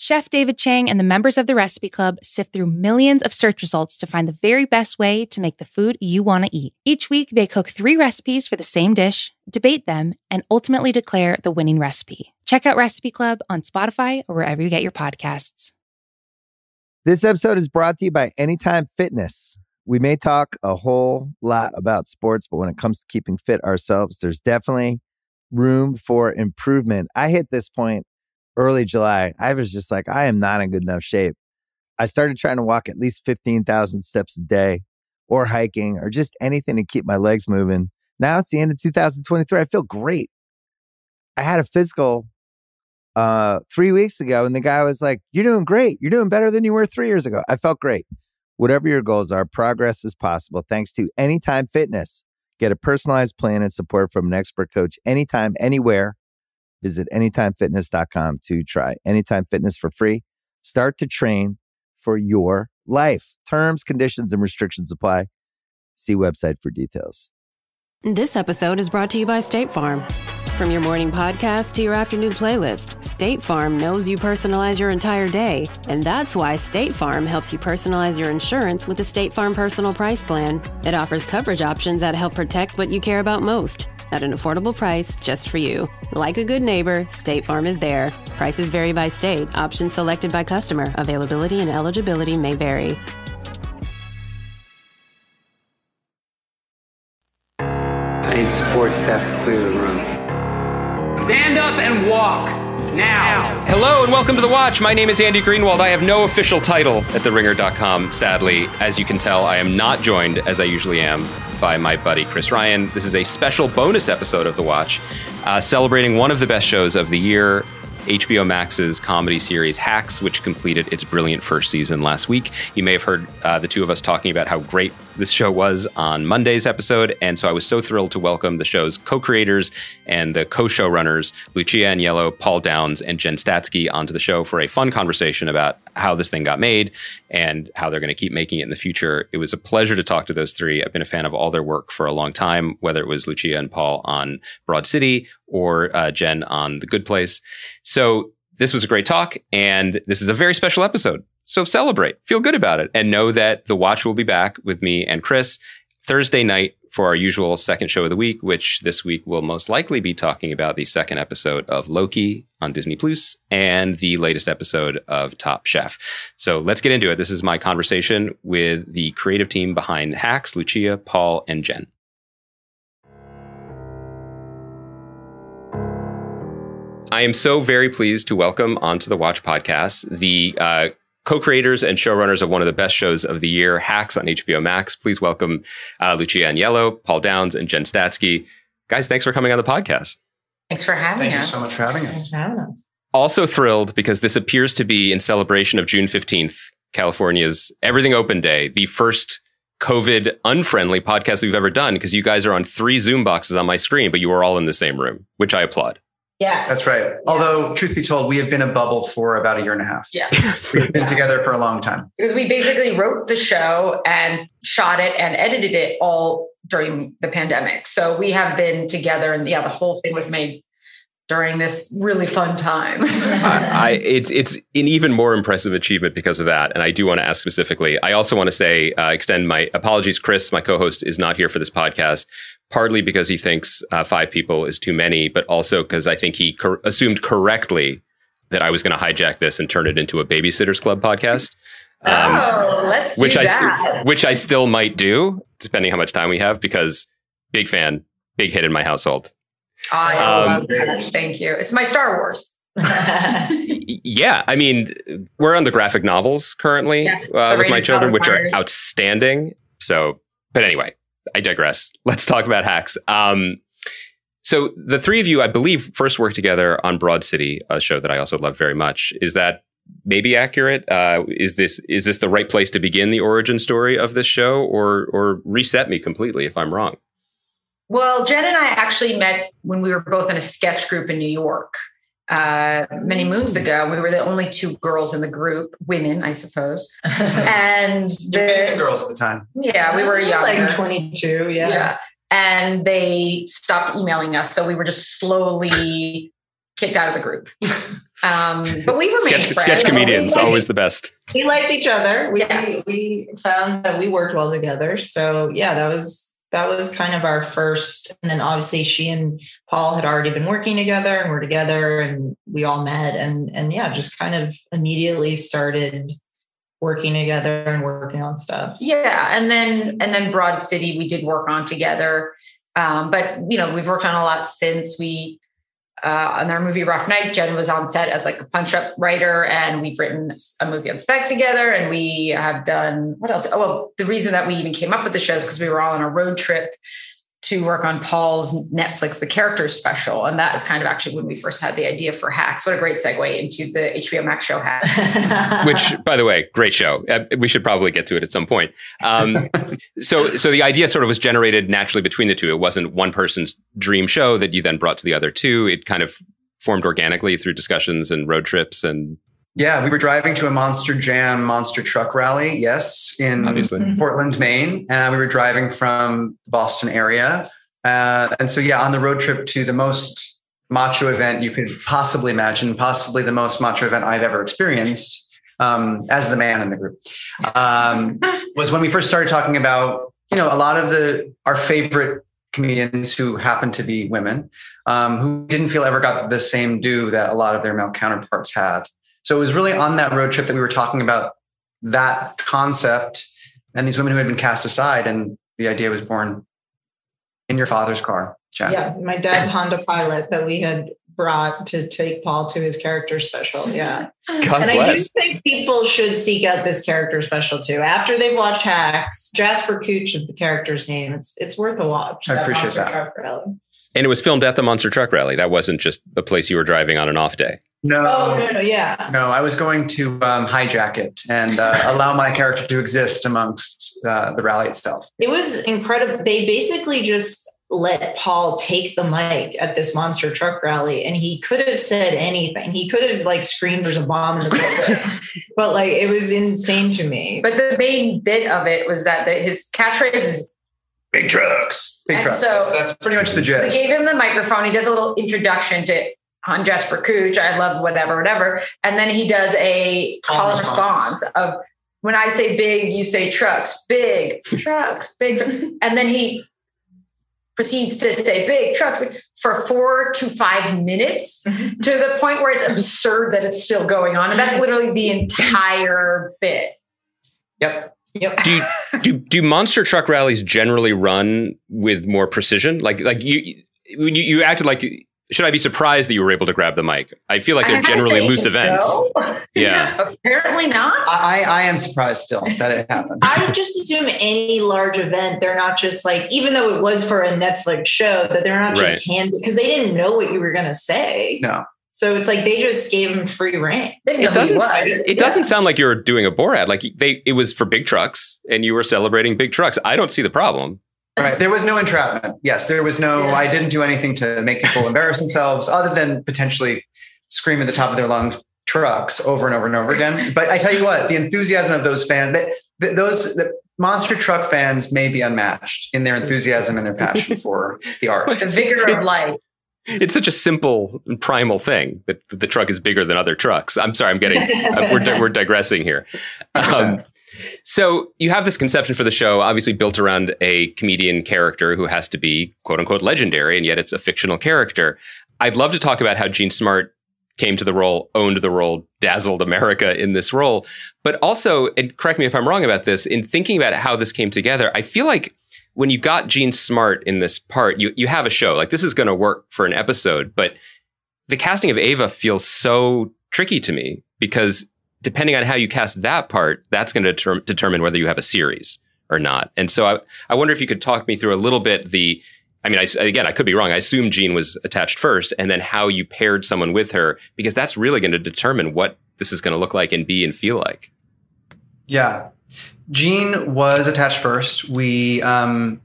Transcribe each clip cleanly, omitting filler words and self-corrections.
Chef David Chang and the members of the Recipe Club sift through millions of search results to find the very best way to make the food you want to eat. Each week, they cook 3 recipes for the same dish, debate them, and ultimately declare the winning recipe. Check out Recipe Club on Spotify or wherever you get your podcasts. This episode is brought to you by Anytime Fitness. We may talk a whole lot about sports, but when it comes to keeping fit ourselves, there's definitely room for improvement. I hit this point early July. I was just like, I am not in good enough shape. I started trying to walk at least 15,000 steps a day or hiking or just anything to keep my legs moving. Now it's the end of 2023. I feel great. I had a physical 3 weeks ago and the guy was like, you're doing great. You're doing better than you were 3 years ago. I felt great. Whatever your goals are, progress is possible thanks to Anytime Fitness. Get a personalized plan and support from an expert coach anytime, anywhere. Visit anytimefitness.com to try Anytime Fitness for free. Start to train for your life. Terms, conditions, and restrictions apply. See website for details. This episode is brought to you by State Farm. From your morning podcast to your afternoon playlist, State Farm knows you personalize your entire day. And that's why State Farm helps you personalize your insurance with the State Farm Personal Price Plan. It offers coverage options that help protect what you care about most at an affordable price just for you. Like a good neighbor, State Farm is there. Prices vary by state. Options selected by customer. Availability and eligibility may vary. I need support staff to clear the room. Stand up and walk now. Hello and welcome to The Watch. My name is Andy Greenwald. I have no official title at TheRinger.com, sadly. As you can tell, I am not joined, as I usually am, by my buddy Chris Ryan. This is a special bonus episode of The Watch, celebrating one of the best shows of the year, HBO Max's comedy series Hacks, which completed its brilliant first season last week. You may have heard the two of us talking about how great this show was on Monday's episode, and so I was so thrilled to welcome the show's co-creators and the co-showrunners, Lucia Aniello, Paul Downs, and Jen Statsky, onto the show for a fun conversation about how this thing got made and how they're going to keep making it in the future. It was a pleasure to talk to those three. I've been a fan of all their work for a long time, whether it was Lucia and Paul on Broad City or Jen on The Good Place. So this was a great talk, and this is a very special episode. So celebrate, feel good about it, and know that The Watch will be back with me and Chris Thursday night for our usual second show of the week, which this week will most likely be talking about the second episode of Loki on Disney Plus and the latest episode of Top Chef. So let's get into it. This is my conversation with the creative team behind Hacks, Lucia, Paul, and Jen. I am so very pleased to welcome onto the Watch podcast the co-creators and showrunners of one of the best shows of the year, Hacks on HBO Max. Please welcome Lucia Aniello, Paul Downs, and Jen Statsky. Guys, thanks for coming on the podcast. Thanks for having us. Thank you so much for having us. Thanks for having us. Also thrilled because this appears to be in celebration of June 15th, California's Everything Open Day, the first COVID unfriendly podcast we've ever done, because you guys are on 3 Zoom boxes on my screen, but you are all in the same room, which I applaud. Yes. That's right. Yeah. Although, truth be told, we have been a bubble for about 1.5 years. Yes. We've been together for a long time. Because we basically wrote the show and shot it and edited it all during the pandemic. So we have been together, and the whole thing was made during this really fun time. It's an even more impressive achievement because of that. And I do want to ask specifically, I also want to say, extend my apologies. Chris, my co-host, is not here for this podcast, partly because he thinks 5 people is too many, but also because I think he assumed correctly that I was going to hijack this and turn it into a Babysitters Club podcast. Let's do that. Which I still might do, depending how much time we have, because big fan, big hit in my household. I love that. Thank you. It's my Star Wars. Yeah, I mean, we're on the graphic novels currently with my children, which are outstanding. So, but anyway, I digress. Let's talk about Hacks. So the 3 of you, I believe, first worked together on Broad City, a show that I also love very much. Is that maybe accurate? Is this the right place to begin the origin story of this show, or reset me completely if I'm wrong? Well, Jen and I actually met when we were both in a sketch group in New York many moons ago. We were the only 2 girls in the group, women, I suppose. And the girls at the time. Yeah, we were young. Like 22, yeah. And they stopped emailing us. So we were just slowly kicked out of the group. But we remained friends. Sketch comedians, always the best. We liked each other. Yes. We found that we worked well together. So yeah, that was kind of our first. And then obviously she and Paul had already been working together and we're together and we all met and yeah, just kind of immediately started working together and working on stuff. Yeah. And then Broad City, we did work on together. But we've worked on a lot since on our movie Rough Night, Jen was on set as like a punch-up writer, and we've written a movie on spec together, and we have done, what else? Oh, well, the reason that we even came up with the show is because we were all on a road trip to work on Paul's Netflix The Characters special, and that is kind of actually when we first had the idea for Hacks. What a great segue into the HBO Max show Hacks. Which, by the way, great show. We should probably get to it at some point. So the idea sort of was generated naturally between the two. It wasn't one person's dream show that you then brought to the other two. It kind of formed organically through discussions and road trips and... Yeah, we were driving to a Monster Jam monster truck rally, yes, in Portland, Maine. We were driving from the Boston area. And so, yeah, on the road trip to the most macho event you could possibly imagine, possibly the most macho event I've ever experienced as the man in the group, was when we first started talking about, a lot of our favorite comedians who happen to be women, who didn't feel ever got the same due that a lot of their male counterparts had. So it was really on that road trip that we were talking about that concept and these women who had been cast aside. And the idea was born in your father's car, Jen. Yeah, my dad's Honda Pilot that we had brought to take Paul to his character special. Yeah. God and bless. I do think people should seek out this character special too. After they've watched Hacks, Jasper Cooch is the character's name. It's worth a watch. I appreciate that. Truck Rally. And it was filmed at the Monster Truck Rally. That wasn't just a place you were driving on an off day. No, yeah. No, I was going to hijack it and allow my character to exist amongst the rally itself. It was incredible. They basically just let Paul take the mic at this monster truck rally, and he could have said anything. He could have screamed, "There's a bomb in the building," but it was insane to me. But the main bit of it was that his catchphrase is "Big trucks, big trucks." So that's pretty much the gist. They gave him the microphone. He does a little introduction to on Jasper Cooch, I love whatever. And then he does a call and response of, when I say big, you say trucks, big trucks, big trucks. And then he proceeds to say big trucks for 4 to 5 minutes to the point where it's absurd that it's still going on. And that's literally the entire bit. Yep. Do monster truck rallies generally run with more precision? Like you acted like... Should I be surprised that you were able to grab the mic? I feel like they're generally loose events. Yeah. Apparently not. I am surprised still that it happened. I would just assume any large event, they're not just even though it was for a Netflix show, that they're not just handed, because they didn't know what you were going to say. No. So it's they just gave him free reign. It doesn't sound like you're doing a Borat. It was for big trucks and you were celebrating big trucks. I don't see the problem. Right. There was no entrapment. Yes, there was no, I didn't do anything to make people embarrass themselves other than potentially scream at the top of their lungs, trucks, over and over and over again. But I tell you what, the enthusiasm of those fans, the monster truck fans may be unmatched in their enthusiasm and their passion for the art. The vigor of life. It's such a simple and primal thing that the truck is bigger than other trucks. I'm sorry, we're digressing here. So you have this conception for the show, obviously built around a comedian character who has to be, quote unquote, legendary, and yet it's a fictional character. I'd love to talk about how Jean Smart came to the role, owned the role, dazzled America in this role. But also, and correct me if I'm wrong about this, in thinking about how this came together, I feel like when you got Jean Smart in this part, you have a show. This is going to work for an episode. But the casting of Ava feels so tricky to me because depending on how you cast that part, that's going to determine whether you have a series or not. And so I wonder if you could talk me through a little bit I could be wrong. I assume Jean was attached first, and then how you paired someone with her, because that's really going to determine what this is going to look like and be and feel like. Yeah. Jean was attached first. We talked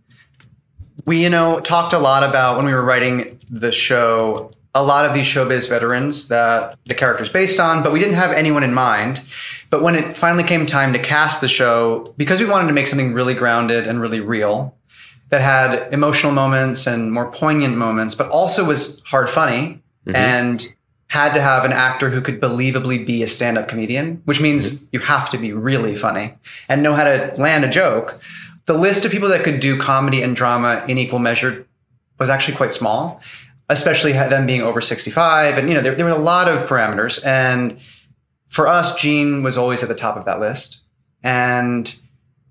a lot about, when we were writing the show, a lot of these showbiz veterans that the character's based on, but we didn't have anyone in mind. But when it finally came time to cast the show, because we wanted to make something really grounded and really real, that had emotional moments and more poignant moments, but also was hard funny and had to have an actor who could believably be a stand-up comedian, which means you have to be really funny and know how to land a joke. The list of people that could do comedy and drama in equal measure was actually quite small, especially them being over 65. And, there were a lot of parameters. And for us, Jean was always at the top of that list. And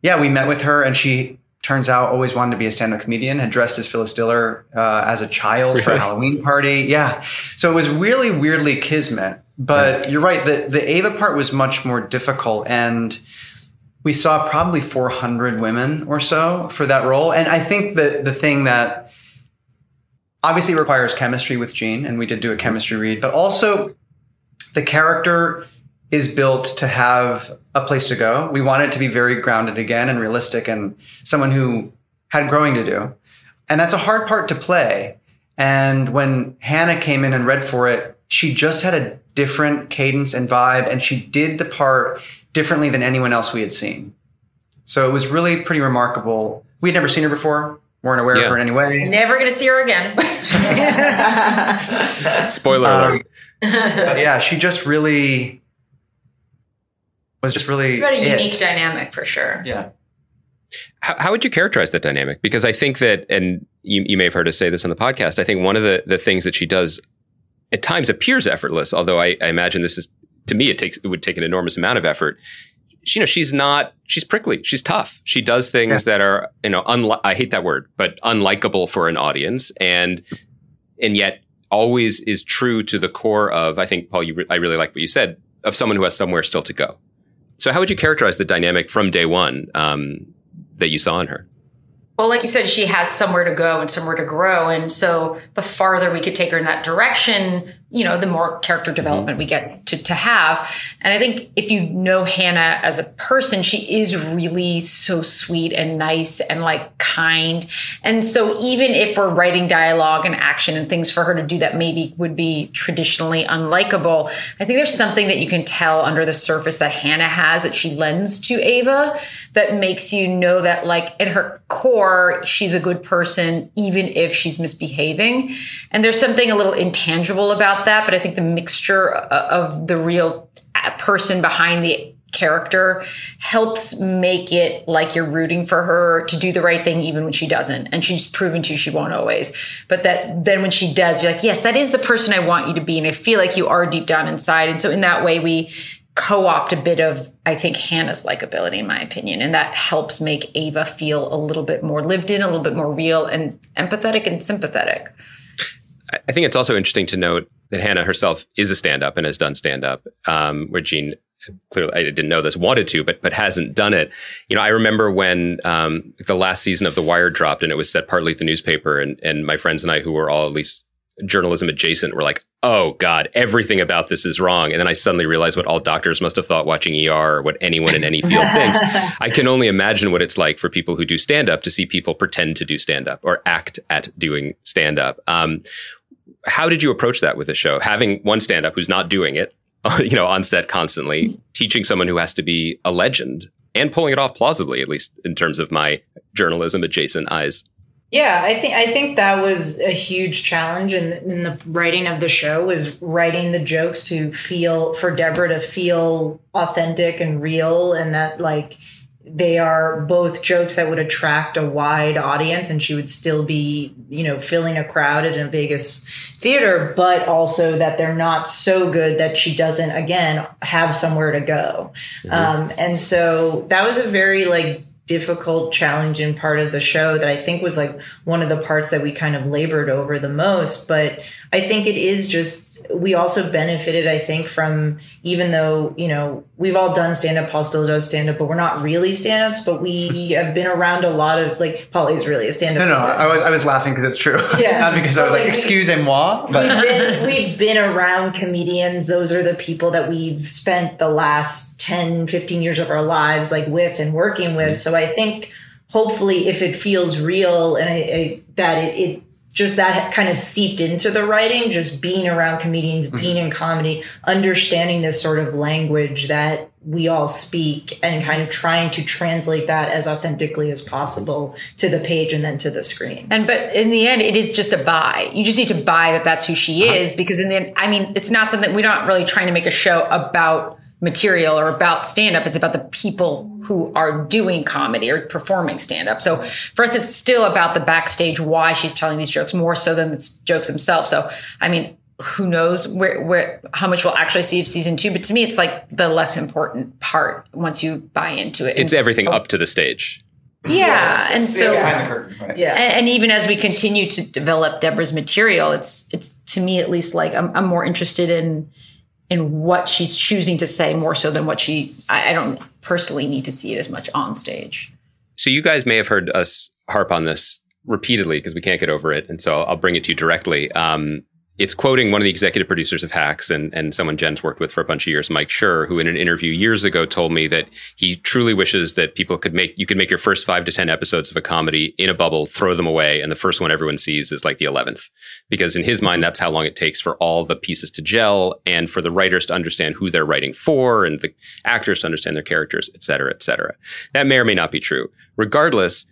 yeah, we met with her, and she turns out always wanted to be a stand-up comedian, had dressed as Phyllis Diller as a child for a Halloween party. Yeah. So it was really weirdly kismet. But you're right, the Ava part was much more difficult. And we saw probably 400 women or so for that role. And I think that the thing that obviously requires chemistry with Jean, and we did do a chemistry read, but also the character is built to have a place to go. We want it to be very grounded again and realistic and someone who had growing to do. And that's a hard part to play. And when Hannah came in and read for it, she just had a different cadence and vibe, and she did the part differently than anyone else we had seen. So it was really pretty remarkable. We'd never seen her before. Weren't aware of her in any way. Never going to see her again. Spoiler alert. But yeah, she just really was it's about a unique dynamic for sure. Yeah. How would you characterize that dynamic? Because I think that, and you may have heard us say this on the podcast, I think one of the things that she does at times appears effortless, although I imagine this is, to me, it would take an enormous amount of effort. She's prickly. She's tough. She does things that are, I hate that word, but unlikable for an audience. And yet always is true to the core of, I think, Paul, I really like what you said, of someone who has somewhere still to go. So how would you characterize the dynamic from day one that you saw in her? Well, like you said, she has somewhere to go and somewhere to grow. And so the farther we could take her in that direction, the more character development we get to have. And I think if you know Hannah as a person, she is really so sweet and nice and kind. And so even if we're writing dialogue and action and things for her to do that maybe would be traditionally unlikable, I think there's something that you can tell under the surface that Hannah has that she lends to Ava that makes you know that in her core, she's a good person, even if she's misbehaving. And there's something a little intangible about that, but I think the mixture of the real person behind the character helps make it like you're rooting for her to do the right thing even when she doesn't. And she's proven to she won't always. But that then when she does, you're like, yes, that is the person I want you to be. And I feel like you are deep down inside. And so in that way, we co-opt a bit of, I think, Hannah's likability, in my opinion. And that helps make Ava feel a little bit more lived in, a little bit more real and empathetic and sympathetic. I think it's also interesting to note that Hannah herself is a stand-up and has done stand-up, where Jean, clearly, I didn't know this, wanted to, but hasn't done it. I remember when the last season of The Wire dropped and it was set partly at the newspaper, and my friends and I, who were all at least journalism adjacent, were like, oh God, everything about this is wrong. And then I suddenly realized what all doctors must have thought watching ER, or what anyone in any field thinks. I can only imagine what it's like for people who do stand-up to see people pretend to do stand-up or act at doing stand-up. How did you approach that with the show? Having one stand-up who's not doing it, on set constantly, teaching someone who has to be a legend and pulling it off plausibly, at least in terms of my journalism adjacent eyes. Yeah, I think that was a huge challenge in the writing of the show, was writing the jokes for Deborah to feel authentic and real, and that they are both jokes that would attract a wide audience, and she would still be, filling a crowd at a Vegas theater, but also that they're not so good that she doesn't, again, have somewhere to go. Mm-hmm. And so that was a very difficult, challenging part of the show that I think was one of the parts that we kind of labored over the most. But I think it is just, we also benefited, I think, from, even though, we've all done stand-up, Paul still does stand-up, but we're not really stand-ups, but we have been around a lot of, Paul is really a stand-up. No, I was laughing because it's true. Yeah. Not because I was excusez-moi. But we've been around comedians. Those are the people that we've spent the last 10, 15 years of our lives with and working with. So I think hopefully if it feels real and that it just that kind of seeped into the writing, just being around comedians, being in comedy, understanding this sort of language that we all speak and kind of trying to translate that as authentically as possible to the page and then to the screen. But in the end, it is just a buy. You just need to buy that that's who she is, because in the end, I mean, it's not something, we're not really trying to make a show about material or about stand-up. It's about the people who are doing comedy or performing stand-up. So for us, it's still about the backstage, why she's telling these jokes more so than the jokes themselves. So, I mean, who knows how much we'll actually see of season 2. But to me, it's like the less important part once you buy into it. It's everything up to the stage. Yeah. And so behind the curtain, right? Yeah. And even as we continue to develop Deborah's material, it's to me, at least, like I'm more interested in what she's choosing to say more so than what I don't personally need to see it as much on stage. So you guys may have heard us harp on this repeatedly because we can't get over it. And so I'll bring it to you directly. It's quoting one of the executive producers of Hacks and someone Jen's worked with for a bunch of years, Mike Schur, who in an interview years ago told me that he truly wishes that you could make your first 5 to 10 episodes of a comedy in a bubble, throw them away, and the first one everyone sees is like the 11th. Because in his mind, that's how long it takes for all the pieces to gel and for the writers to understand who they're writing for and the actors to understand their characters, et cetera, et cetera. That may or may not be true. Regardless,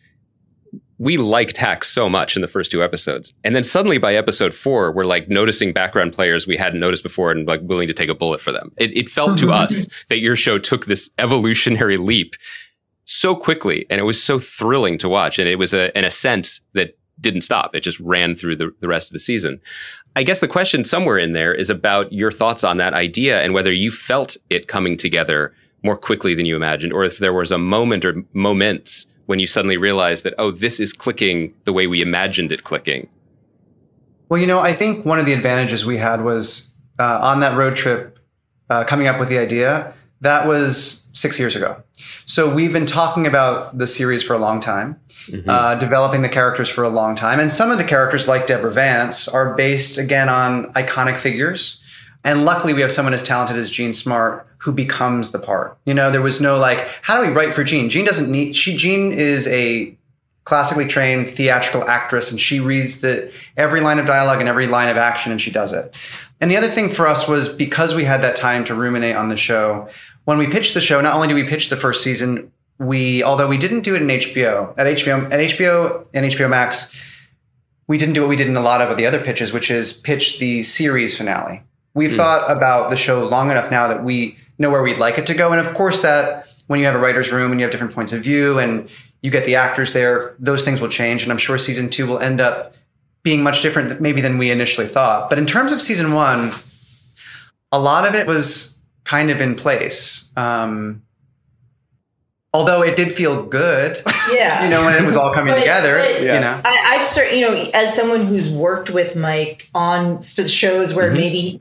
we liked Hacks so much in the first 2 episodes. And then suddenly by episode 4, we're like noticing background players we hadn't noticed before and like willing to take a bullet for them. It felt to us that your show took this evolutionary leap so quickly. And it was so thrilling to watch. And it was an ascent that didn't stop. It just ran through the rest of the season. I guess the question somewhere in there is about your thoughts on that idea and whether you felt it coming together more quickly than you imagined, or if there was a moment or moments when you suddenly realized that, oh, this is clicking the way we imagined it clicking? Well, I think one of the advantages we had was on that road trip, coming up with the idea, that was 6 years ago. So we've been talking about the series for a long time, developing the characters for a long time. And some of the characters, like Deborah Vance, are based, again, on iconic figures. And luckily, we have someone as talented as Jean Smart who becomes the part. There was no how do we write for Jean? Jean is a classically trained theatrical actress, and she reads every line of dialogue and every line of action, and she does it. And the other thing for us was, because we had that time to ruminate on the show, when we pitched the show, not only did we pitch the first season, although we didn't do it at HBO and HBO Max, we didn't do what we did in a lot of the other pitches, which is pitch the series finale. We've thought about the show long enough now that we know where we'd like it to go. And of course, that when you have a writer's room and you have different points of view and you get the actors there, those things will change. And I'm sure season 2 will end up being much different maybe than we initially thought. But in terms of season 1, a lot of it was kind of in place. Although it did feel good, when it was all coming together. I've certainly, as someone who's worked with Mike on shows where maybe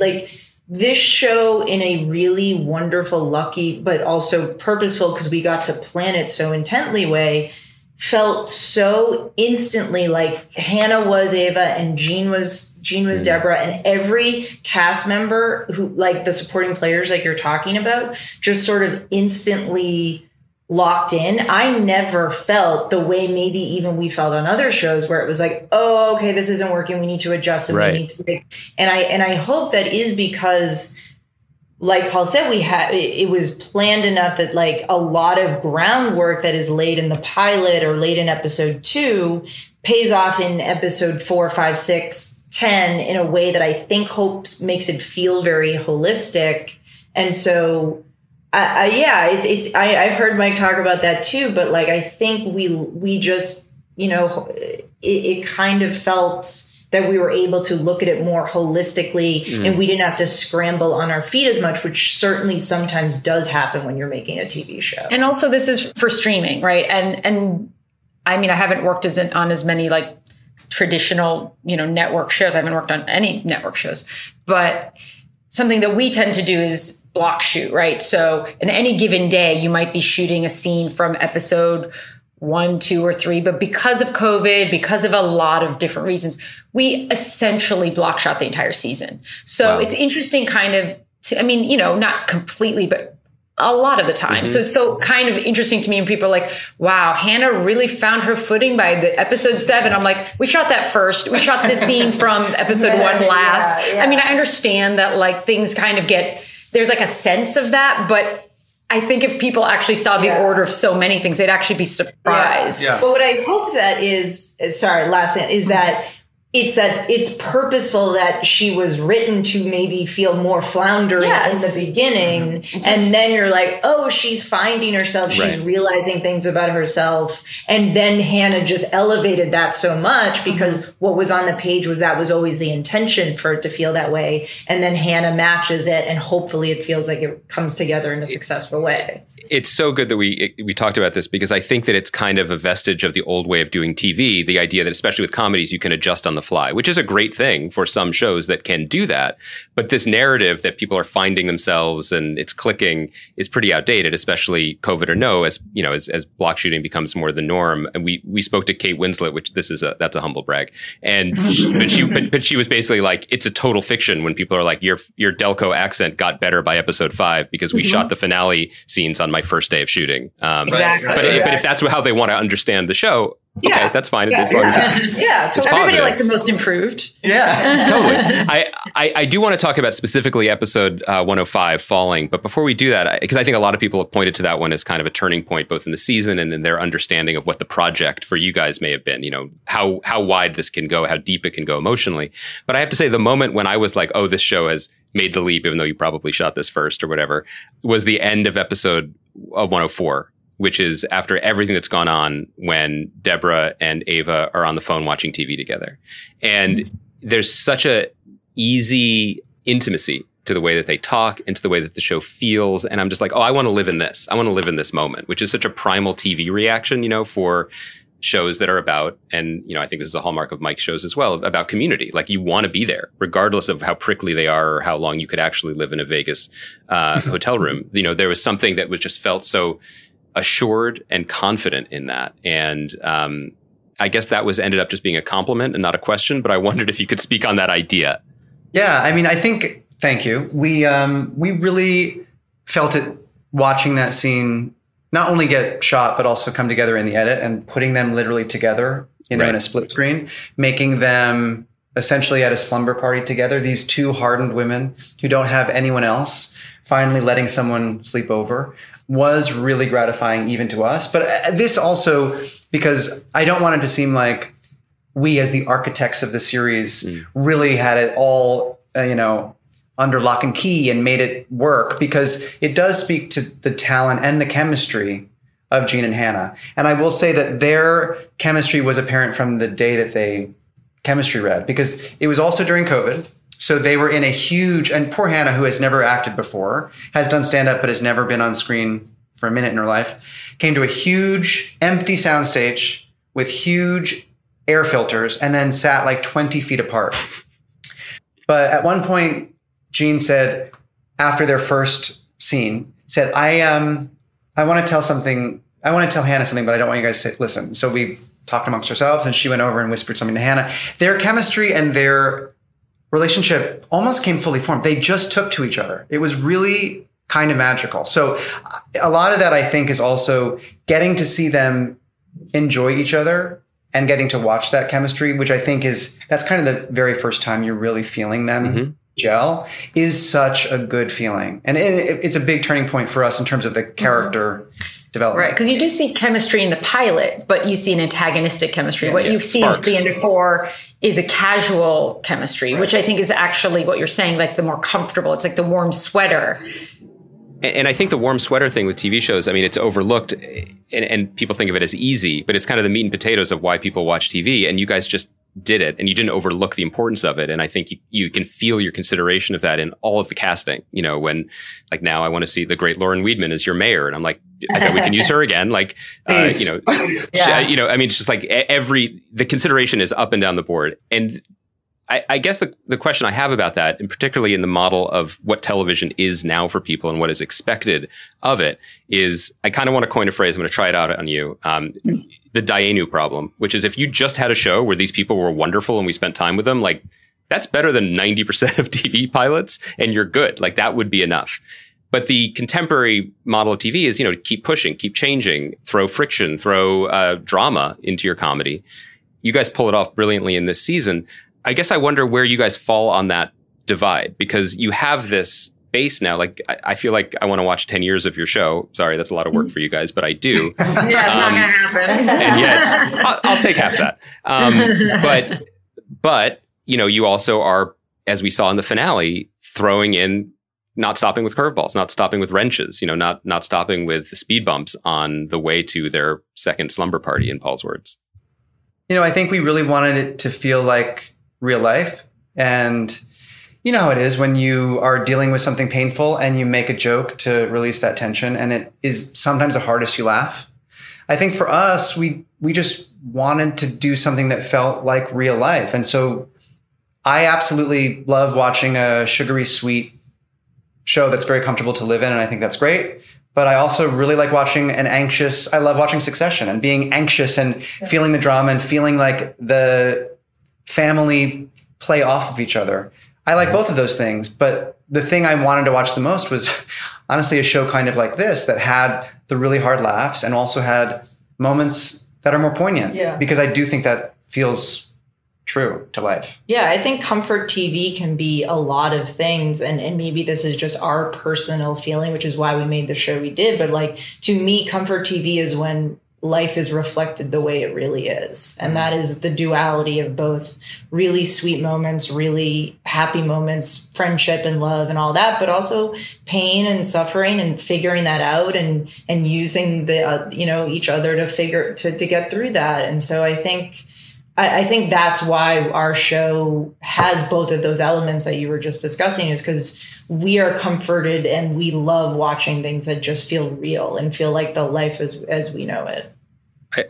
this show, in a really wonderful, lucky, but also purposeful, because we got to plan it so intently way, felt so instantly like Hannah was Ava and Jean was Deborah, and every cast member who, like the supporting players, like you're talking about, just sort of instantly locked in. I never felt the way maybe even we felt on other shows where it was like, oh, okay, this isn't working. We need to adjust and we need to and I hope that is because, like Paul said, it was planned enough that like a lot of groundwork that is laid in the pilot or laid in episode 2 pays off in episode 4, 5, 6, 10 in a way that I think makes it feel very holistic. And so I've heard Mike talk about that too, but like, I think we just, it kind of felt that we were able to look at it more holistically and we didn't have to scramble on our feet as much, which certainly sometimes does happen when you're making a TV show. And also this is for streaming, right? And I mean, I haven't worked on as many like traditional, network shows. I haven't worked on any network shows, but something that we tend to do is block shoot, right? So in any given day, you might be shooting a scene from episode 1, 2, or 3, but because of COVID, because of a lot of different reasons, we essentially block shot the entire season. So It's interesting kind of not completely, but a lot of the time. So it's so kind of interesting to me when people are like, wow, Hannah really found her footing by the episode 7. I'm like, we shot that first. We shot this scene from episode 1 last. I mean, I understand that like things kind of there's like a sense of that, but I think if people actually saw the order of so many things, they'd actually be surprised. But what I hope that is last thing, is that it's purposeful, that she was written to maybe feel more floundering in the beginning. And then you're like, oh, she's finding herself. She's realizing things about herself. And then Hannah just elevated that so much because what was on the page was always the intention for it to feel that way. And then Hannah matches it, and hopefully it feels like it comes together in a successful way. It's so good that we talked about this, because I think that it's kind of a vestige of the old way of doing TV, the idea that especially with comedies, you can adjust on the fly, which is a great thing for some shows that can do that. But this narrative that people are finding themselves and it's clicking is pretty outdated, especially COVID or no, as you know, as block shooting becomes more the norm. And we spoke to Kate Winslet, which that's a humble brag. And but she was basically like, it's a total fiction when people are like, your Delco accent got better by episode 5 because we shot the finale scenes on my first day of shooting. Exactly. But if that's how they want to understand the show, okay, that's fine. As long as it's everybody positive. likes the most improved. Yeah, totally. I do want to talk about specifically episode 105, Falling. But before we do that, because I think a lot of people have pointed to that one as kind of a turning point, both in the season and in their understanding of what the project for you guys may have been. You know, how wide this can go, how deep it can go emotionally. But I have to say, the moment when I was like, oh, this show has made the leap, even though you probably shot this first or whatever, was the end of episode 104. Which is after everything that's gone on when Deborah and Ava are on the phone watching TV together. And there's such a easy intimacy to the way that they talk and to the way that the show feels. And I'm just like, oh, I want to live in this. I want to live in this moment, which is such a primal TV reaction, you know, for shows that are about, and, you know, I think this is a hallmark of Mike's shows as well, about community. Like, you want to be there, regardless of how prickly they are or how long you could actually live in a Vegas hotel room. You know, there was something that was just felt so assured and confident in that. And I guess that ended up just being a compliment and not a question, but I wondered if you could speak on that idea. Yeah, I mean, thank you. We really felt it watching that scene not only get shot, but also come together in the edit, and putting them literally together, you know, in a split screen, making them essentially at a slumber party together. These two hardened women who don't have anyone else, finally letting someone sleep over, was really gratifying even to us. But this also, because I don't want it to seem like we as the architects of the series really had it all, under lock and key and made it work, because it does speak to the talent and the chemistry of Gene and Hannah. And I will say that their chemistry was apparent from the day that they chemistry read, because it was also during COVID. So they were in a huge, and poor Hannah, who has never acted before, has done stand-up but has never been on screen for a minute in her life, came to a huge empty soundstage with huge air filters and then sat like 20 feet apart. But at one point, Gene said, after their first scene, said, I want to tell something. I want to tell Hannah something, but I don't want you guys to listen. So we talked amongst ourselves, and she went over and whispered something to Hannah. Their chemistry and their relationship almost came fully formed. They just took to each other. It was really kind of magical. So a lot of that, I think, is also getting to see them enjoy each other and getting to watch that chemistry, which I think that's kind of the very first time you're really feeling them gel, is such a good feeling. And it's a big turning point for us in terms of the character development. Right, because you do see chemistry in the pilot, but you see an antagonistic chemistry. What you see at the end of 4 is a casual chemistry, which I think is actually what you're saying, like the more comfortable. It's like the warm sweater. And I think the warm sweater thing with TV shows, I mean, it's overlooked and people think of it as easy, but it's kind of the meat and potatoes of why people watch TV. And you guys just did it, and you didn't overlook the importance of it. And I think you can feel your consideration of that in all of the casting. You know, when, like, now I want to see the great Lauren Weedman as your mayor, and I'm like, I bet we can use her again. Like, I mean, it's just like the consideration is up and down the board. And I guess the question I have about that, and particularly in the model of what television is now for people and what is expected of it, is I kind of want to coin a phrase. I'm going to try it out on you. The Dayenu problem, which is if you just had a show where these people were wonderful and we spent time with them, like, that's better than 90% of TV pilots, and you're good. Like, that would be enough. But the contemporary model of TV is, to keep pushing, keep changing, throw friction, throw drama into your comedy. You guys pull it off brilliantly in this season. I guess I wonder where you guys fall on that divide, because you have this base now. Like, I feel like I want to watch 10 years of your show. Sorry, that's a lot of work for you guys, but I do. Yeah, it's not going to happen. And yet, I'll take half that. But you also are, as we saw in the finale, throwing in, not stopping with curveballs, not stopping with wrenches, not stopping with speed bumps on the way to their second slumber party, in Paul's words. I think we really wanted it to feel like real life. And you know how it is when you are dealing with something painful and you make a joke to release that tension, and it is sometimes the hardest you laugh. I think for us, we just wanted to do something that felt like real life. And so I absolutely love watching a sugary sweet show that's very comfortable to live in, and I think that's great. But I also really like watching I love watching Succession and being anxious and feeling the drama and feeling like the family play off of each other. I like both of those things, but the thing I wanted to watch the most was honestly a show kind of like this that had the really hard laughs and also had moments that are more poignant. Yeah. Because I do think that feels true to life. Yeah, I think comfort TV can be a lot of things, and maybe this is just our personal feeling, which is why we made the show we did. But like, to me, comfort TV is when life is reflected the way it really is. And that is the duality of both really sweet moments, really happy moments, friendship and love and all that, but also pain and suffering and figuring that out and using the, each other to get through that. And so I think that's why our show has both of those elements that you were just discussing, is because we are comforted and we love watching things that just feel real and feel like the life as we know it.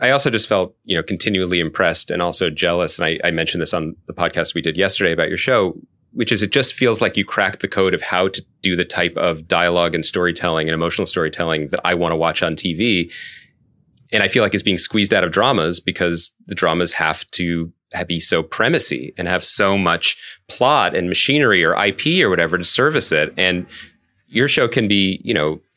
I also just felt, continually impressed and also jealous. And I mentioned this on the podcast we did yesterday about your show, which is it just feels like you cracked the code of how to do the type of dialogue and storytelling and emotional storytelling that I want to watch on TV. And I feel like it's being squeezed out of dramas because the dramas have to be so premisey and have so much plot and machinery or IP or whatever to service it. And your show can be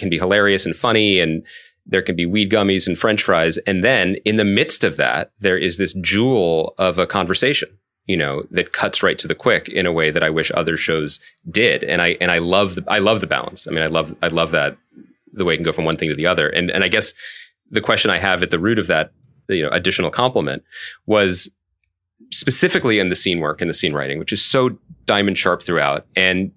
hilarious and funny, and there can be weed gummies and French fries. And then in the midst of that, there is this jewel of a conversation, that cuts right to the quick in a way that I wish other shows did. And I love the balance. I mean, I love that, the way it can go from one thing to the other. And I guess the question I have at the root of that, additional compliment was specifically in the scene work and the scene writing, which is so diamond sharp throughout and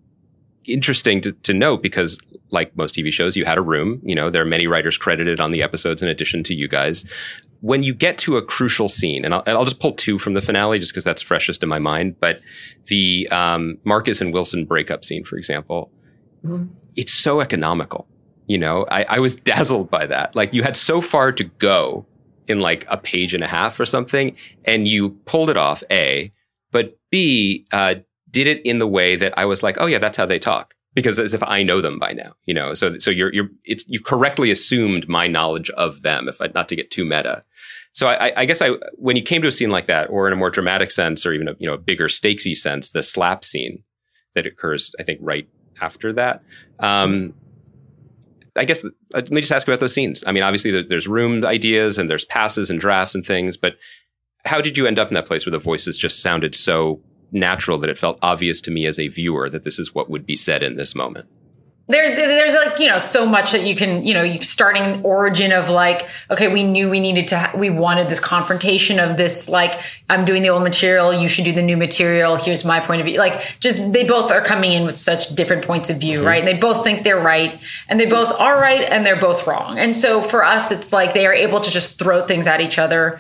interesting to note, because like most TV shows, you had a room, there are many writers credited on the episodes in addition to you guys. When you get to a crucial scene, and I'll just pull two from the finale just because that's freshest in my mind, but the Marcus and Wilson breakup scene, for example, it's so economical. I was dazzled by that. Like, you had so far to go in like a page and a half or something, and you pulled it off, A, but B, did it in the way that I was like, oh yeah, that's how they talk. Because as if I know them by now, so you've correctly assumed my knowledge of them, not to get too meta. So I guess when you came to a scene like that, or in a more dramatic sense, or even a bigger stakesy sense, the slap scene that occurs, I think, right after that. I guess let me just ask about those scenes. I mean, obviously there's room ideas and there's passes and drafts and things, but how did you end up in that place where the voices just sounded so natural that it felt obvious to me as a viewer that this is what would be said in this moment? There's like, so much that you can, you starting origin of like, okay, we knew we wanted this confrontation of this, like, I'm doing the old material, you should do the new material. Here's my point of view. Like, just, they both are coming in with such different points of view, right? And they both think they're right, and they both are right, and they're both wrong. And so for us, it's like they are able to just throw things at each other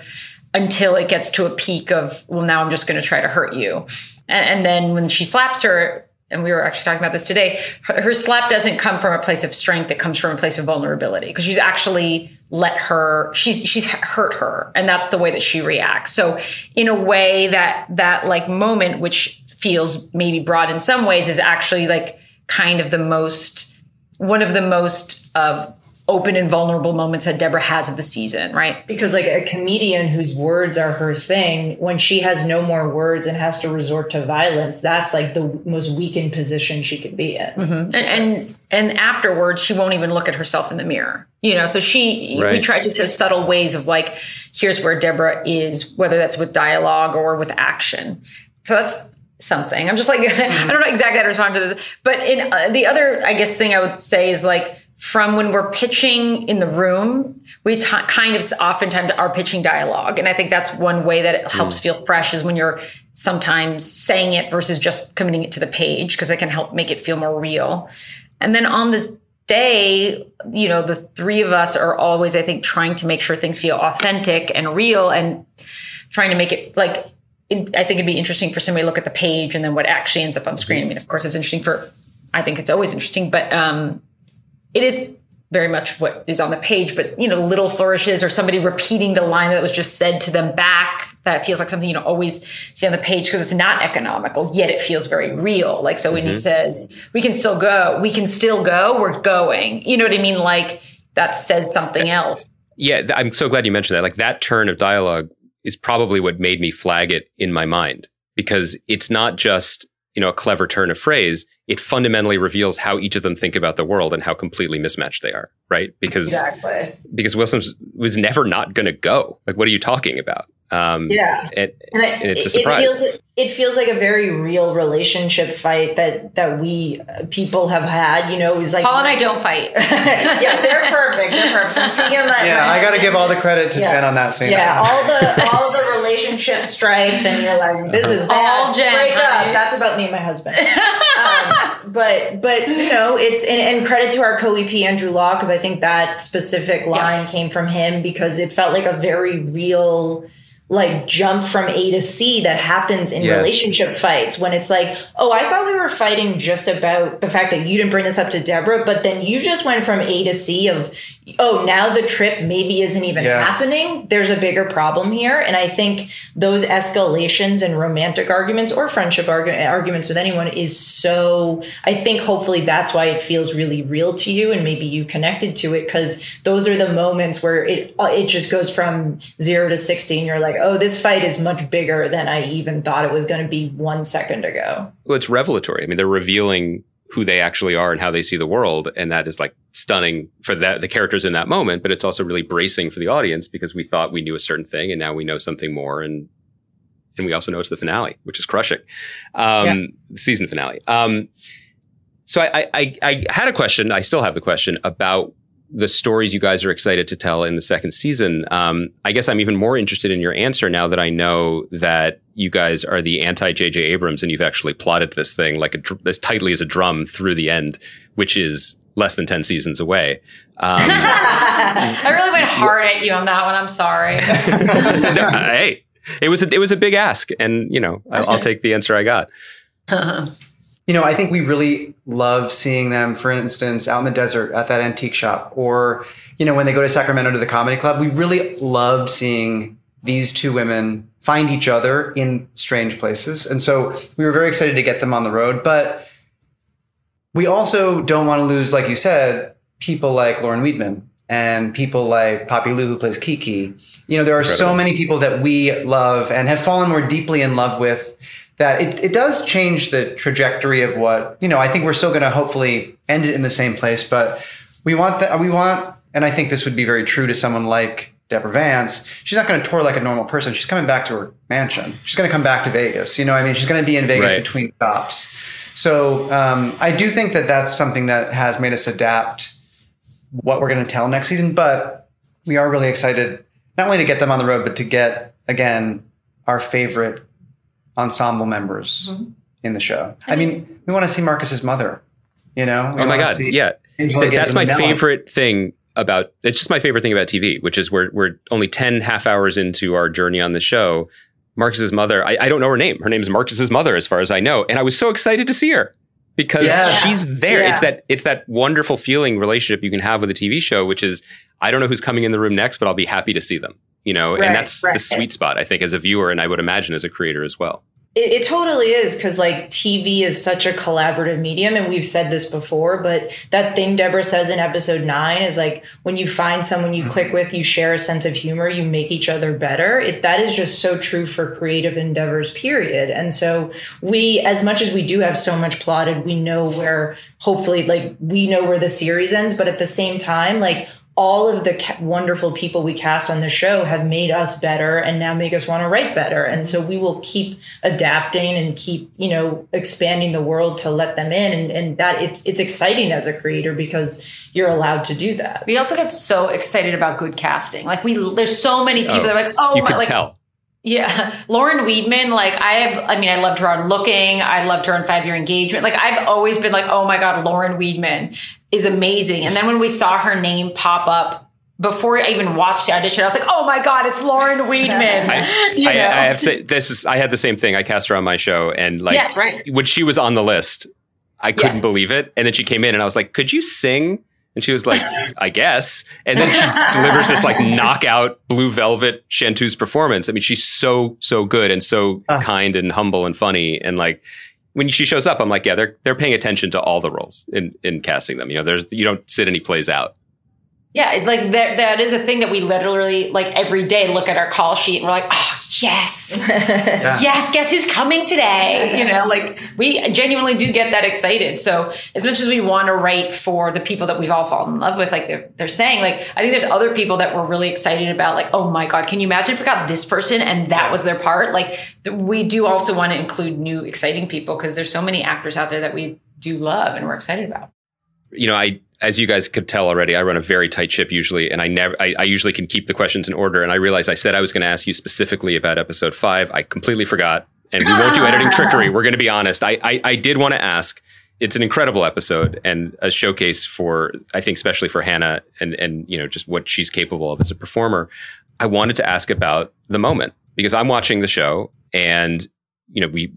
until it gets to a peak of, well, now I'm just going to try to hurt you. And then when she slaps her, and we were actually talking about this today, her slap doesn't come from a place of strength. It comes from a place of vulnerability, because she's actually she's hurt her. And that's the way that she reacts. So in a way that like moment, which feels maybe broad in some ways, is actually like kind of one of the most open and vulnerable moments that Deborah has of the season, right? Because like a comedian whose words are her thing, when she has no more words and has to resort to violence, that's like the most weakened position she could be in. Mm-hmm. And afterwards, she won't even look at herself in the mirror, you know? So we tried to show subtle ways of like, here's where Deborah is, whether that's with dialogue or with action. So that's something. I'm just like, I don't know exactly how to respond to this, but in the other, I guess, thing I would say is like, from when we're pitching in the room, we kind of oftentimes are pitching dialogue. And I think that's one way that it helps feel fresh is when you're sometimes saying it versus just committing it to the page, because it can help make it feel more real. And then on the day, you know, the three of us are always, I think, trying to make sure things feel authentic and real and trying to make it like, I think it'd be interesting for somebody to look at the page and then what actually ends up on screen. I mean, of course, it's interesting I think it's always interesting, but it is very much what is on the page, but, you know, little flourishes or somebody repeating the line that was just said to them back, that feels like something you don't always see on the page because it's not economical, yet it feels very real. Like, so when he says, we can still go, we're going. You know what I mean? Like, that says something else. Yeah, I'm so glad you mentioned that. Like, that turn of dialogue is probably what made me flag it in my mind, because it's not just, you know, a clever turn of phrase. It fundamentally reveals how each of them think about the world and how completely mismatched they are, right? Because Wilson was never not going to go. Like, what are you talking about? And it's a surprise. It feels like a very real relationship fight that we people have had. You know, it was like Paul and I don't fight. Yeah, they're perfect. I got to give all the credit to Jen on that scene. Yeah, all the relationship strife, and you're like, this is bad. All Jen. Break up. That's about me and my husband. But you know, it's and credit to our co-EP Andrew Law, because I think that specific line came from him, because it felt like a very real, like, jump from A to C that happens in relationship fights, when it's like, oh, I thought we were fighting just about the fact that you didn't bring this up to Deborah, but then you just went from A to C of, oh, now the trip maybe isn't even happening. There's a bigger problem here. And I think those escalations and romantic arguments or friendship arguments with anyone is so, I think hopefully that's why it feels really real to you, and maybe you connected to it, because those are the moments where it just goes from 0 to 60 and you're like, oh, this fight is much bigger than I even thought it was going to be 1 second ago. Well, it's revelatory. I mean, they're revealing who they actually are and how they see the world. And that is like stunning for the characters in that moment, but it's also really bracing for the audience, because we thought we knew a certain thing and now we know something more. And we also know it's the finale, which is crushing. Season finale. So I had a question. I still have the question about the stories you guys are excited to tell in the second season. I guess I'm even more interested in your answer now that I know that you guys are the anti-JJ Abrams and you've actually plotted this thing like as tightly as a drum through the end, which is less than 10 seasons away. I really went hard at you on that one. I'm sorry. No, hey, it was a big ask, and, you know, I'll take the answer I got. You know, I think we really love seeing them, for instance, out in the desert at that antique shop, or, you know, when they go to Sacramento to the comedy club. We really loved seeing these two women find each other in strange places. And so we were very excited to get them on the road. But we also don't want to lose, like you said, people like Lauren Weedman and people like Poppy Lou, who plays Kiki. You know, there are so many people that we love and have fallen more deeply in love with, that it does change the trajectory of what, you know, I think we're still going to hopefully end it in the same place, but we want, and I think this would be very true to someone like Deborah Vance. She's not going to tour like a normal person. She's coming back to her mansion. She's going to come back to Vegas. You know, I mean, she's going to be in Vegas between stops. So I do think that that's something that has made us adapt what we're going to tell next season, but we are really excited not only to get them on the road, but to get, again, our favorite ensemble members in the show. I mean, we want to see Marcus's mother, you know? Oh my God. Yeah. That's my favorite thing about, it's just my favorite thing about TV, which is we're only 10 half hours into our journey on the show. Marcus's mother, I don't know her name. Her name is Marcus's mother, as far as I know. And I was so excited to see her because she's there. Yeah. It's that wonderful feeling relationship you can have with a TV show, which is, I don't know who's coming in the room next, but I'll be happy to see them. You know, and that's the sweet spot, I think, as a viewer, and I would imagine as a creator as well. It totally is, because like TV is such a collaborative medium, and we've said this before, but that thing Deborah says in episode 9 is like, when you find someone you click with, you share a sense of humor, you make each other better. That is just so true for creative endeavors, period. And so we, as much as we do have so much plotted, we know where, hopefully, like, we know where the series ends, but at the same time, like, all of the wonderful people we cast on the show have made us better and now make us want to write better. And so we will keep adapting and keep, expanding the world to let them in. And that it's exciting as a creator because you're allowed to do that. We also get so excited about good casting. Like there's so many people that are like, oh, you my, can like, tell. Yeah. Lauren Weedman, like I loved her on Looking. I loved her on 5 Year Engagement. Like I've always been like, oh my God, Lauren Weedman is amazing. And then when we saw her name pop up before I even watched the audition, I was like, oh my God, it's Lauren Weedman. I have to say, I had the same thing. I cast her on my show, and like, yes, right. When she was on the list, I couldn't believe it. And then she came in and I was like, could you sing? And she was like, I guess. And then she delivers this like knockout Blue Velvet Chanteuse performance. I mean, she's so good and so kind and humble and funny. And like when she shows up, I'm like, yeah, they're paying attention to all the roles in casting them. You don't sit any plays out. Yeah, like that is a thing that we literally like every day look at our call sheet and we're like, oh, yes, yes, guess who's coming today? Like we genuinely do get that excited. So as much as we want to write for the people that we've all fallen in love with, like they're saying, like, I think there's other people that we're really excited about. Like, oh my God, can you imagine if we got this person and that was their part? Like we do also want to include new exciting people because there's so many actors out there that we do love and we're excited about. As you guys could tell already, I run a very tight ship usually, and I usually can keep the questions in order. And I realized I said I was going to ask you specifically about episode 5. I completely forgot, and we won't do editing trickery. We're going to be honest. I did want to ask. It's an incredible episode and a showcase for, I think, especially for Hannah and just what she's capable of as a performer. I wanted to ask about the moment because I'm watching the show and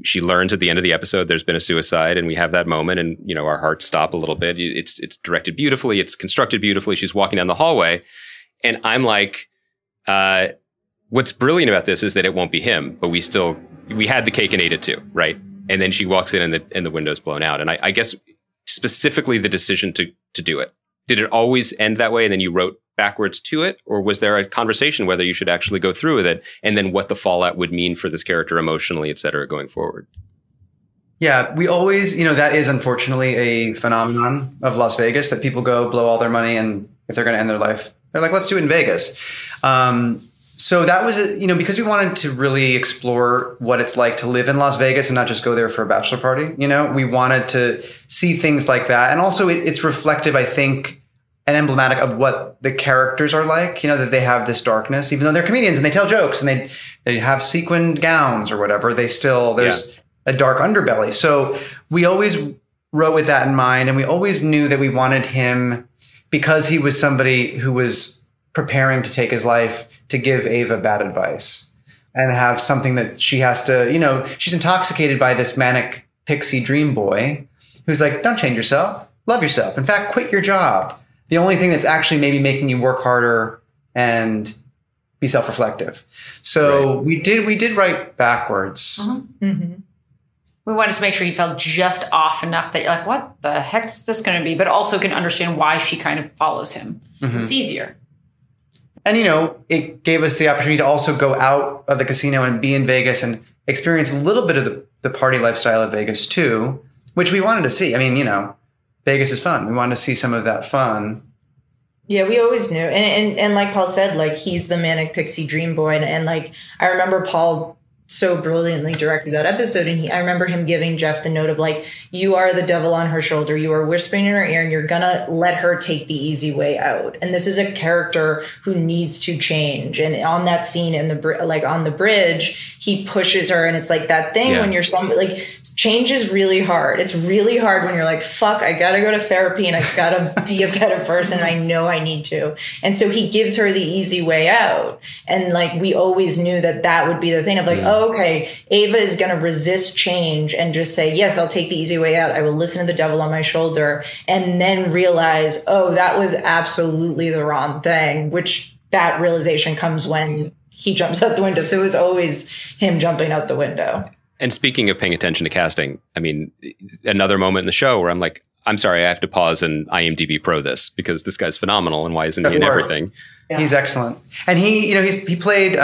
she learns at the end of the episode there's been a suicide, and we have that moment, and our hearts stop a little bit. It's directed beautifully, it's constructed beautifully. She's walking down the hallway, and I'm like, what's brilliant about this is that it won't be him, but we had the cake and ate it too, right? And then she walks in, and the window's blown out. And I guess specifically the decision to do it. Did it always end that way, and then you wrote backwards to it? Or was there a conversation whether you should actually go through with it and then what the fallout would mean for this character emotionally, et cetera, going forward? Yeah, we always, that is unfortunately a phenomenon of Las Vegas, that people go blow all their money, and if they're going to end their life, they're like, let's do it in Vegas. So that was, because we wanted to really explore what it's like to live in Las Vegas and not just go there for a bachelor party. We wanted to see things like that. And also it's reflective, I think, and emblematic of what the characters are like, that they have this darkness, even though they're comedians and they tell jokes and they have sequined gowns or whatever, there's a dark underbelly. So we always wrote with that in mind. And we always knew that we wanted him, because he was somebody who was preparing to take his life, to give Ava bad advice and have something that she has to, she's intoxicated by this manic pixie dream boy who's like, don't change yourself, love yourself. In fact, quit your job. The only thing that's actually maybe making you work harder and be self-reflective. So we did write backwards. Mm-hmm. Mm-hmm. We wanted to make sure you felt just off enough that you're like, what the heck's this going to be? But also can understand why she kind of follows him. Mm-hmm. It's easier. And, it gave us the opportunity to also go out of the casino and be in Vegas and experience a little bit of the party lifestyle of Vegas too, which we wanted to see. I mean, Vegas is fun. We wanted to see some of that fun. Yeah, we always knew. And like Paul said, like he's the manic pixie dream boy. And like, I remember Paul so brilliantly directed that episode. And I remember him giving Jeff the note of like, you are the devil on her shoulder. You are whispering in her ear and you're going to let her take the easy way out. And this is a character who needs to change. And on that scene on the bridge, he pushes her. And it's like that thing when you're change is really hard. It's really hard when you're like, fuck, I got to go to therapy and I got to be a better person. And I know I need to. And so he gives her the easy way out. And like, we always knew that would be the thing of like, okay, Ava is going to resist change and just say, yes, I'll take the easy way out. I will listen to the devil on my shoulder, and then realize, oh, that was absolutely the wrong thing, which that realization comes when he jumps out the window. So it was always him jumping out the window. And speaking of paying attention to casting, I mean, another moment in the show where I'm like, I'm sorry, I have to pause and IMDb Pro this because this guy's phenomenal and why isn't he in everything? Yeah. He's excellent. And he played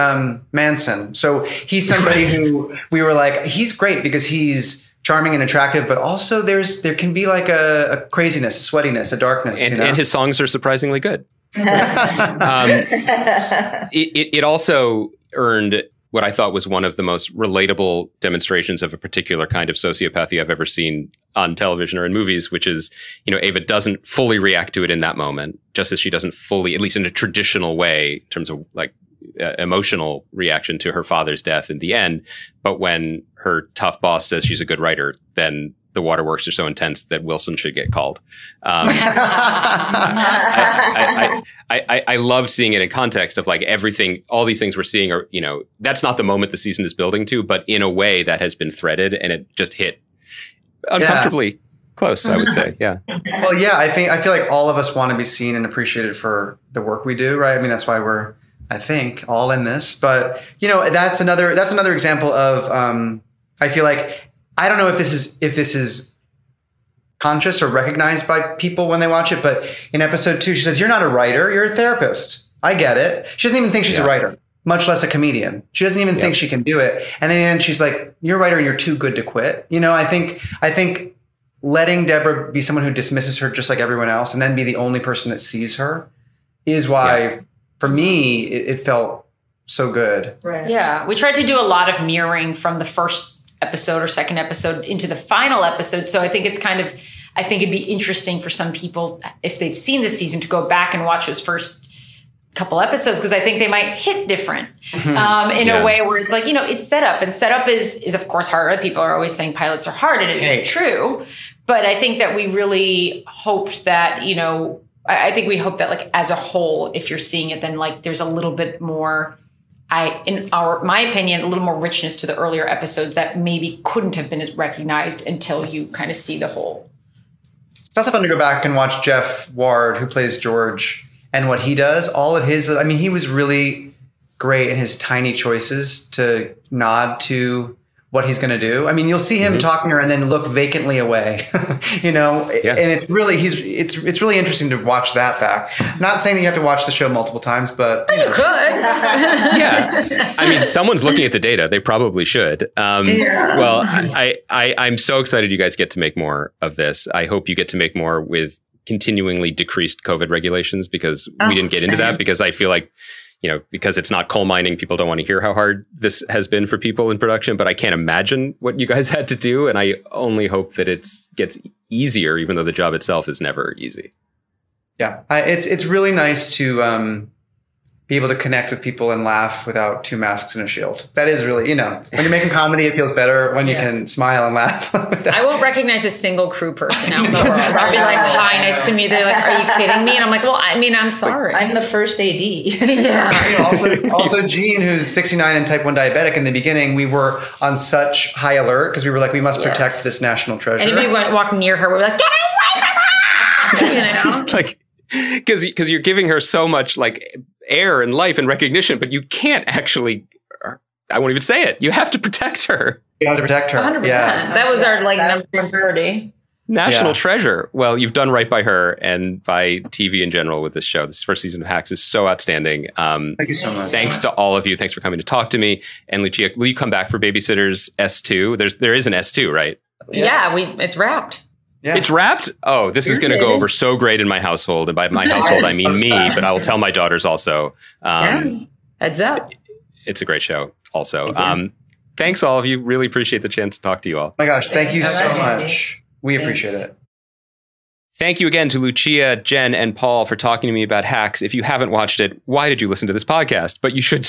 Manson. So he's somebody who we were like, he's great because he's charming and attractive, but also there can be like a craziness, a sweatiness, a darkness. And his songs are surprisingly good. It also earned what I thought was one of the most relatable demonstrations of a particular kind of sociopathy I've ever seen on television or in movies, which is, Ava doesn't fully react to it in that moment, just as she doesn't fully, at least in a traditional way, in terms of like emotional reaction to her father's death in the end. But when her tough boss says she's a good writer, then the waterworks are so intense that Wilson should get called. I loved seeing it in context of like everything, all these things we're seeing are, that's not the moment the season is building to, but in a way that has been threaded and it just hit uncomfortably close, I would say. Yeah. Well, yeah, I feel like all of us want to be seen and appreciated for the work we do, right? I mean, that's why we're, I think, all in this. But, that's another example of, I feel like, I don't know if this is conscious or recognized by people when they watch it, but in episode 2, she says, "You're not a writer, you're a therapist." I get it. She doesn't even think she's a writer, much less a comedian. She doesn't even think she can do it. And then she's like, "You're a writer and you're too good to quit." I think letting Deborah be someone who dismisses her just like everyone else and then be the only person that sees her is why, for me, it felt so good. Right. Yeah. We tried to do a lot of mirroring from the first episode or second episode into the final episode. So I think it'd be interesting for some people, if they've seen this season, to go back and watch those first couple episodes, because I think they might hit different in a way where it's like, it's set up, and set up is of course harder. People are always saying pilots are hard, and it's true. But I think that we really hoped that, I think we hope that like as a whole, if you're seeing it, then like there's a little bit more, my opinion, a little more richness to the earlier episodes that maybe couldn't have been recognized until you kind of see the whole. It's also fun to go back and watch Jeff Ward, who plays George, and what he does. All of his, he was really great in his tiny choices to nod to what he's going to do. You'll see him talking to her and then look vacantly away, and it's really, it's really interesting to watch that back. Not saying that you have to watch the show multiple times, but you could. Yeah. Someone's looking at the data. They probably should. Well, I'm so excited you guys get to make more of this. I hope you get to make more with continuingly decreased COVID regulations, because we didn't get into that, because I feel like, because it's not coal mining, people don't want to hear how hard this has been for people in production, but I can't imagine what you guys had to do. And I only hope that it gets easier, even though the job itself is never easy. Yeah. It's really nice to be able to connect with people and laugh without 2 masks and a shield. That is really, when you're making comedy, it feels better when you can smile and laugh. I won't recognize a single crew person out in the world. I'll be like, "Hi, nice to meet you." They're like, "Are you kidding me?" And I'm like, "Well, I'm sorry. I'm the first AD." Also, Gene, who's 69 and type 1 diabetic, in the beginning, we were on such high alert because we were like, we must protect this national treasure. Anybody walk near her, we're like, "Get away from her!" Like, because you're giving her so much like air and life and recognition, but you can't actually, I won't even say it. You have to protect her. You have to protect her. 100%. Yeah. That was our number 30. National treasure. Well, you've done right by her and by TV in general with this show. This first season of Hacks is so outstanding. Thank you so much. Thanks to all of you. Thanks for coming to talk to me. And Lucia, will you come back for Babysitters S2? There is an S2, right? Yes. Yeah, it's wrapped. Yeah. It's wrapped? Oh, this is going to go over so great in my household. And by my household, I mean me, but I will tell my daughters also. Heads up. It's a great show also. Thanks, all of you. Really appreciate the chance to talk to you all. My gosh, thank you so much. We appreciate it. Thank you again to Lucia, Jen, and Paul for talking to me about Hacks. If you haven't watched it, why did you listen to this podcast? But you should,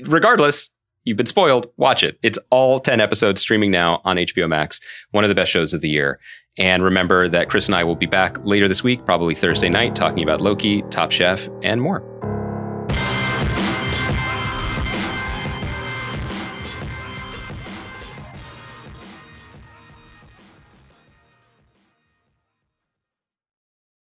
regardless, you've been spoiled. Watch it. It's all 10 episodes streaming now on HBO Max. One of the best shows of the year. And remember that Chris and I will be back later this week, probably Thursday night, talking about Loki, Top Chef, and more.